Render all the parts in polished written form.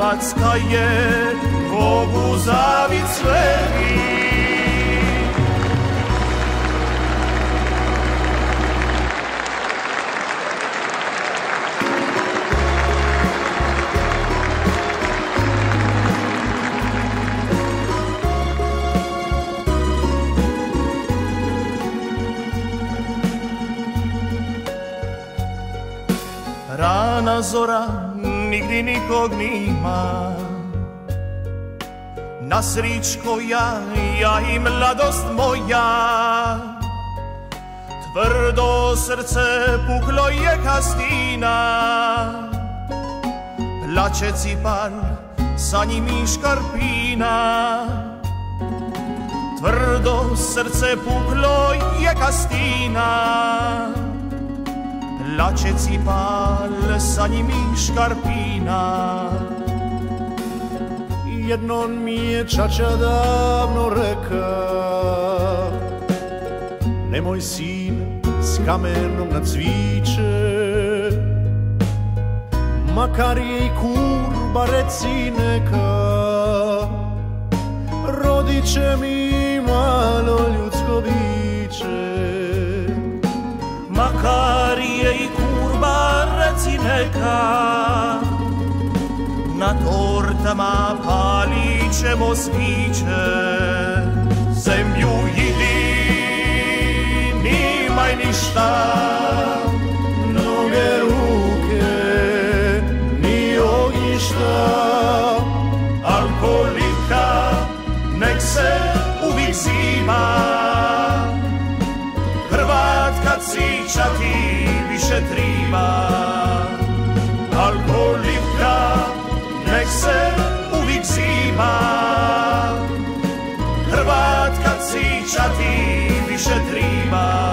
Hrvatska je Bogu zavid sveti. Rana zora, nigdje nikog nima, na srić koja ja i mladost moja. Tvrdo srce puklo je kastina, plače cipal, sa njim i škarpina. Tvrdo srce puklo je kastina, plače cipal, sa njim i škarpina. Jednom mi je čača davno reka, nemoj sin s kamenom na cviće, makar je i kurba reci neka, rodit će mi malo ljudsko biće. Makar je i kurba reci neka, na tortama palit ćemo sviće. Zemlju idi, nimaj ništa, noge, ruke, ni ognjišta. Alkoholika nek se uvijek zima, Hrvatka cića ti više triba. Alkoholika nek se uvijek zima, Hrvatka cića ti više triba.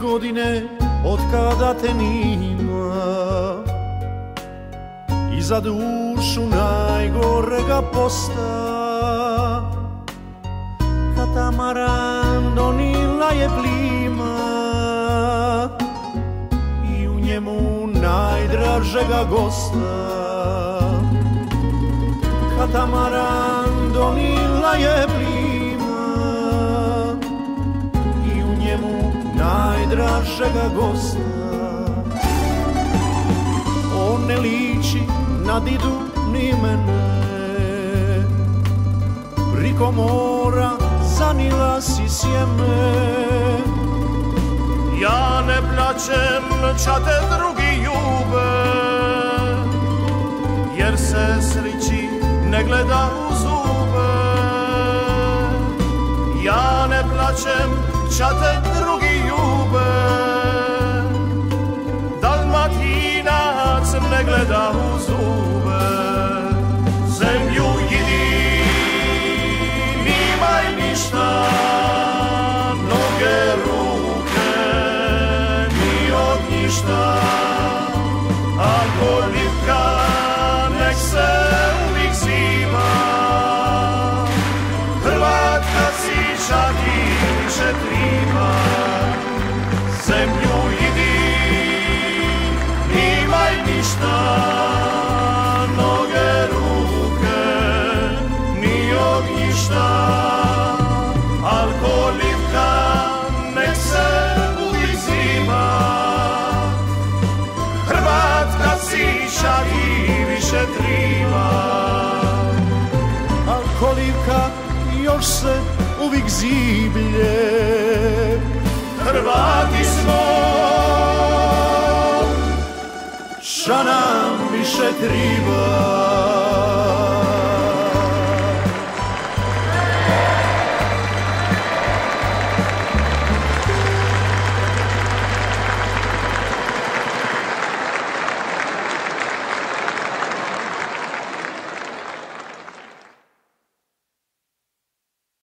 Godine od kada te nima, i za dušu najgorega posta. Katamaran donila je plima i u njemu najdražega gosta. Katamaran donila je plima i u njemu najdražega gosta. On ne liči na didu ni mene, priko mora zanila si sjeme. Ja ne plačem, čate drugi ljube, jer se srići ne gleda u zube. Ja ne plačem, čate drugi ljube, Dalmatinac ne gleda u zube. Zemlju idi, nimaj ništa, noge, ruke, ni ognjišta. Alkoholika nek se uvijek zima, Hrvatka cića ti više triba. Zemlju idi, nimaj ništa, noge, ruke, ni ognjišta. Alkoholika nek se uvijek zima, Hrvatka cića ti više triba. Alkoholika još se uvijek ziblje, Hrvati smo, ša nam više triba.